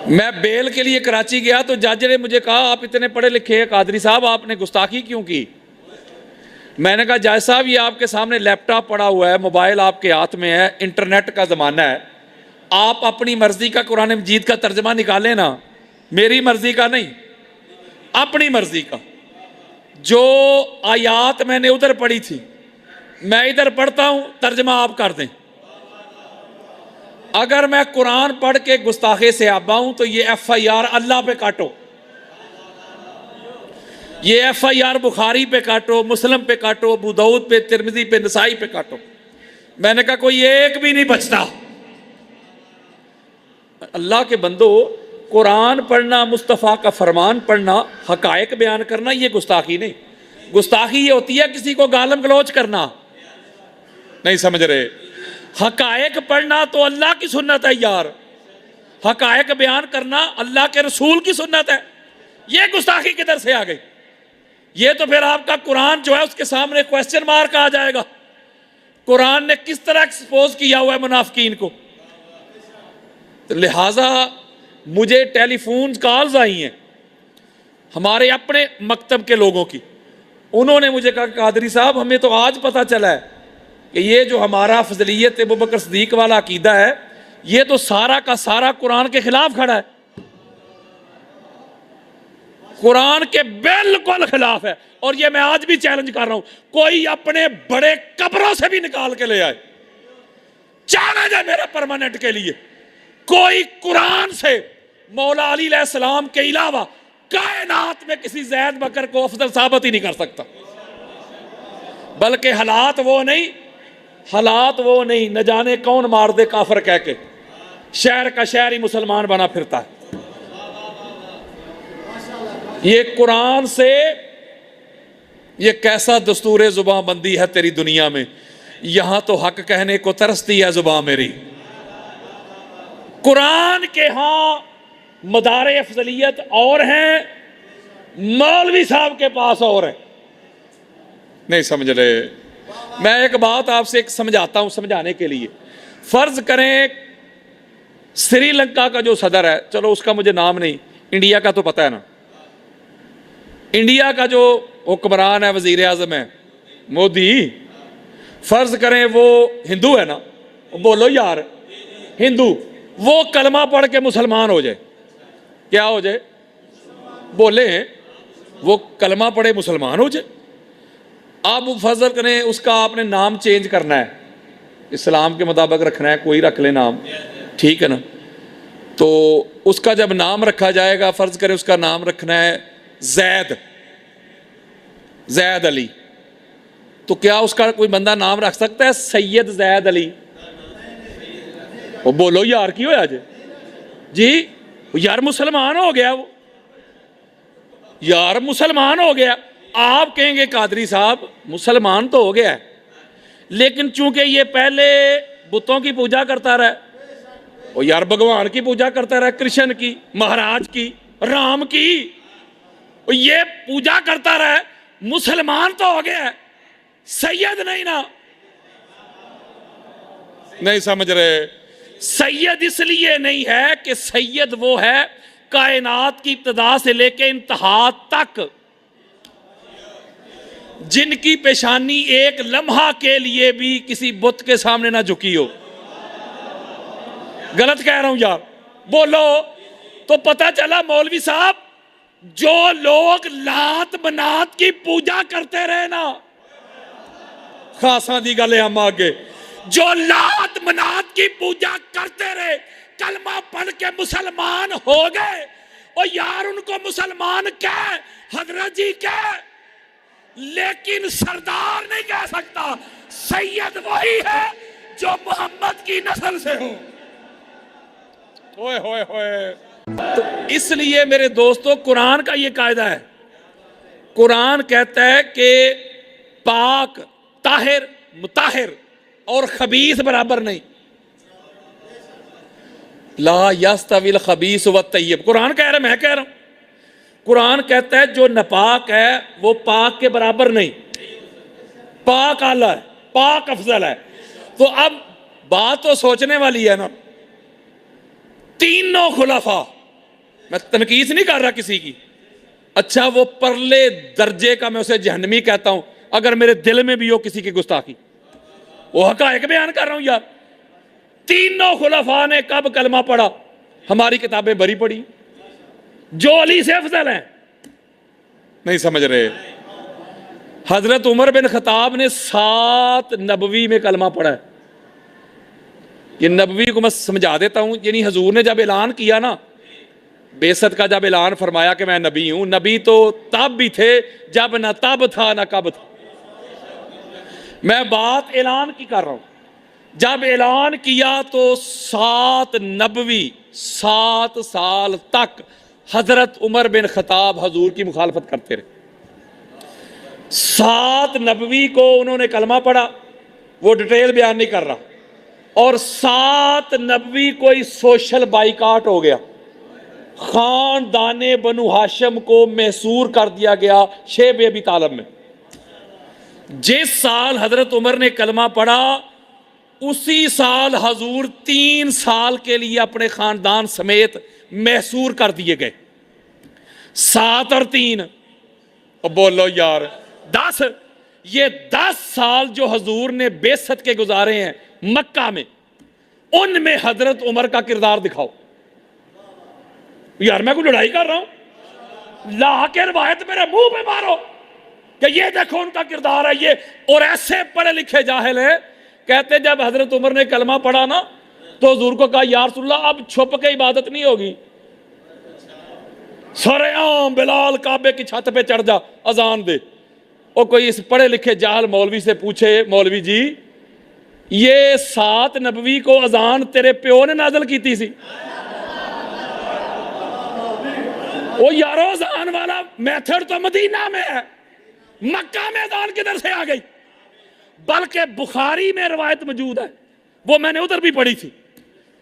मैं बेल के लिए कराची गया तो जज ने मुझे कहा, आप इतने पढ़े लिखे हैं कादरी साहब, आपने गुस्ताखी क्यों की? मैंने कहा, जज साहब ये आपके सामने लैपटॉप पड़ा हुआ है, मोबाइल आपके हाथ में है, इंटरनेट का ज़माना है, आप अपनी मर्जी का कुरान मजीद का तर्जमा निकालें ना, मेरी मर्जी का नहीं, अपनी मर्जी का। जो आयात मैंने उधर पढ़ी थी मैं इधर पढ़ता हूं, तर्जमा आप कर दें। अगर मैं कुरान पढ़ के गुस्ताखे से आबा हूं तो ये FIR अल्लाह पे काटो, ये FIR बुखारी पे काटो, मुस्लिम पे काटो, अबू दाऊद पे, तिरमिजी पे, नसाई पे काटो। मैंने कहा कोई एक भी नहीं बचता। अल्लाह के बंदो, कुरान पढ़ना, मुस्तफ़ा का फरमान पढ़ना, हकायक बयान करना, ये गुस्ताखी नहीं। गुस्ताखी ये होती है किसी को गालम गलौच करना। नहीं समझ रहे? हकायक पढ़ना तो अल्लाह की सुन्नत है यार, हकायक बयान करना अल्लाह के रसूल की सुन्नत है। ये गुस्ताखी किधर से आ गई? ये तो फिर आपका कुरान जो है उसके सामने क्वेश्चन मार्क आ जाएगा। कुरान ने किस तरह एक्सपोज किया हुआ है मुनाफिकीन को। तो लिहाजा मुझे टेलीफोन कॉल्स आई हैं हमारे अपने मकतब के लोगों की। उन्होंने मुझे कहा, कादरी साहब हमें तो आज पता चला है कि ये जो हमारा फजलियत अबू बकर सिद्दीक वाला अकीदा है, ये तो सारा का सारा कुरान के खिलाफ खड़ा है, कुरान के बिल्कुल खिलाफ है। और ये मैं आज भी चैलेंज कर रहा हूं, कोई अपने बड़े कब्रों से भी निकाल के ले आए, चैलेंज है मेरा परमानेंट के लिए। कोई कुरान से मौला अली अलैहिस्सलाम के अलावा कायनात में किसी जैद बकर को अफजल साबित ही नहीं कर सकता। बल्कि हालात वो नहीं, न जाने कौन मार दे काफर कह के शहर का शहर ही मुसलमान बना फिरता है। ये कुरान से ये कैसा दस्तूर जुबान बंदी है तेरी दुनिया में, यहां तो हक कहने को तरसती है जुबान मेरी। कुरान के यहां मदारे अफजलियत और हैं, मौलवी साहब के पास और है। नहीं समझ रहे? मैं एक बात आपसे एक समझाता हूं, समझाने के लिए। फर्ज करें श्रीलंका का जो सदर है, चलो उसका मुझे नाम नहीं, इंडिया का तो पता है ना, इंडिया का जो हुक्मरान है, वजीर आजम है मोदी, फर्ज करें वो हिंदू है ना, बोलो यार हिंदू, वो कलमा पढ़ के मुसलमान हो जाए, क्या हो जाए? बोले वो कलमा पढ़े मुसलमान हो जाए। अब फर्ज करें उसका आपने नाम चेंज करना है, इस्लाम के मुताबिक रखना है, कोई रख ले नाम, ठीक है ना। तो उसका जब नाम रखा जाएगा, फर्ज करें उसका नाम रखना है जैद अली, तो क्या उसका कोई बंदा नाम रख सकता है सैयद जैद अली? वो बोलो यार की होया जी, यार मुसलमान हो गया वो, यार मुसलमान हो गया। आप कहेंगे कादरी साहब मुसलमान तो हो गया है, लेकिन चूंकि ये पहले बुतों की पूजा करता रहा, वो यार भगवान की पूजा करता रहा, कृष्ण की, महाराज की, राम की, ये पूजा करता रहा, मुसलमान तो हो गया है, सैयद नहीं ना। नहीं समझ रहे? सैयद इसलिए नहीं है कि सैयद वो है कायनात की इब्तिदा से लेके इंतहा तक जिनकी पेशानी एक लम्हा के लिए भी किसी बुत के सामने ना झुकी हो। गलत कह रहा हूं यार? बोलो। तो पता चला मौलवी साहब, जो लोग लात बनात की पूजा करते रहे ना, खासा दी गल हम आगे, जो लात मनात की पूजा करते रहे, कलमा पढ़ के मुसलमान हो गए, और यार उनको मुसलमान कह, हजरत जी कह, लेकिन सरदार नहीं कह सकता। सैयद वही है जो मोहम्मद की नस्ल से हो। होए होए होए। तो इसलिए मेरे दोस्तों, कुरान का ये कायदा है, कुरान कहता है कि पाक, ताहिर, मुताहिर और खबीस बराबर नहीं। ला यस्तविल खबीस व तय्यब, कुरान कह रहा है, मैं कह रहा हूं। कुरान कहता है जो नापाक है वो पाक के बराबर नहीं, पाक आला है, पाक अफजल है। तो अब बात तो सोचने वाली है ना, तीनों खुलाफा मैं तनकीस नहीं कर रहा किसी की। अच्छा वो परले दर्जे का मैं उसे जहन्नमी कहता हूं अगर मेरे दिल में भी हो किसी की गुस्ताखी। वो हकायक बयान कर रहा हूं यार। तीनों खुलफा ने कब कलमा पढ़ा? हमारी किताबें भरी पड़ी, जो अली से अफजल हैं। नहीं समझ रहे? हजरत उमर बिन खताब ने 7 नबवी में कलमा पढ़ा है। ये नबवी को मैं समझा देता हूं। यानी हजूर ने जब ऐलान किया ना, बेसत का जब ऐलान फरमाया कि मैं नबी हूं, नबी तो तब भी थे जब न तब था न कब था। मैं बात ऐलान की कर रहा हूं। जब ऐलान किया तो 7 नबवी 7 साल तक हजरत उमर बिन खताब हजूर की मुखालफत करते रहे। 7 नबवी को उन्होंने कलमा पढ़ा, वो डिटेल बयान नहीं कर रहा। और 7 नबवी कोई सोशल बाइकाट हो गया, खानदाने बनु हाशिम को मैसूर कर दिया गया शेब अबी तालिब में। जिस साल हजरत उमर ने कलमा पढ़ा उसी साल हजूर 3 साल के लिए अपने खानदान समेत मैसूर कर दिए गए। 7 और 3 बोलो यार 10। ये 10 साल जो हजूर ने बेसत के गुजारे हैं मक्का में, उनमें हजरत उमर का किरदार दिखाओ। यार मैं कोई लड़ाई कर रहा हूं? ला के रवायत मेरे मुंह पे मारो कि ये देखो उनका किरदार है ये। और ऐसे पढ़े लिखे जाहिल है, कहते जब हजरत उमर ने कलमा पढ़ा ना तो हुजूर को कहा या रसूलल्लाह अब छुप के इबादत नहीं होगी, सरेआम बिलाल काबे की छत पे चढ़ जा अजान दे। और कोई इस पढ़े लिखे जाहिल मौलवी से पूछे, मौलवी जी ये 7 नबवी को अजान तेरे प्यो ने नाजल की थी सी? वो यारो अजान वाला मेथड तो मदीना में है, मक्का में अजान किधर से आ गई? बल्कि बुखारी में रवायत मौजूद है, वो मैंने उधर भी पढ़ी थी।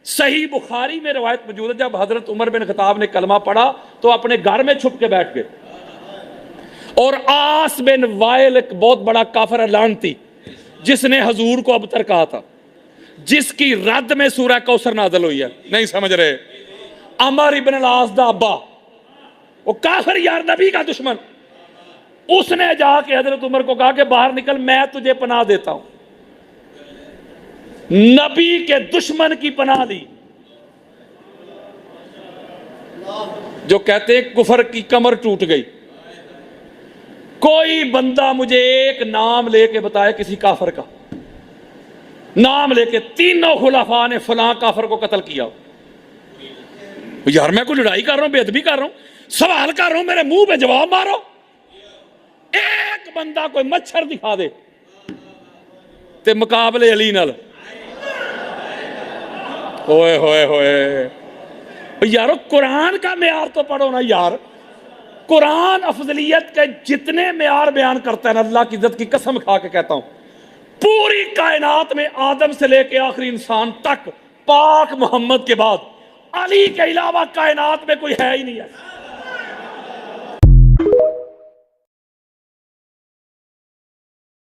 सही बुखारी में रवायत मौजूद है, जब हजरत उमर बिन खताब ने कलमा पढ़ा तो अपने घर में छुप के बैठ गए। और आस बिन वाइल एक बहुत बड़ा काफिर लानती जिसने हजूर को अबतर कहा था, जिसकी रद्द में सूरह कौसर नाज़िल हुई है। नहीं समझ रहे? अमर इब्न अल-आस दा अब्बा, वो काफिर यार, नबी का दुश्मन, उसने जाके हजरत उमर को कहा कि बाहर निकल, मैं तुझे पनाह देता हूं। नबी के दुश्मन की पनाह ली। जो कहते कुफर की कमर टूट गई। कोई बंदा मुझे एक नाम लेके बताए किसी काफर का, नाम लेके तीनों खुलाफा ने फलां काफर को कत्ल किया। यार मैं कोई लड़ाई कर रहा हूं, बेअदबी कर रहा हूं, सवाल कर रहा हूं, मेरे मुंह पे जवाब मारो। एक बंदा कोई मच्छर दिखा दे ते मुकाबले अली नाल। ओए होए होए यारो, कुरान का मेयार तो पढ़ो ना यार। कुरान अफजलियत के जितने मेयार बयान करता है ना, अल्लाह की इज्जत की कसम खा के कहता हूं, पूरी कायनात में आदम से लेके आखिरी इंसान तक पाक मोहम्मद के बाद अली के अलावा कायनात में कोई है ही नहीं है।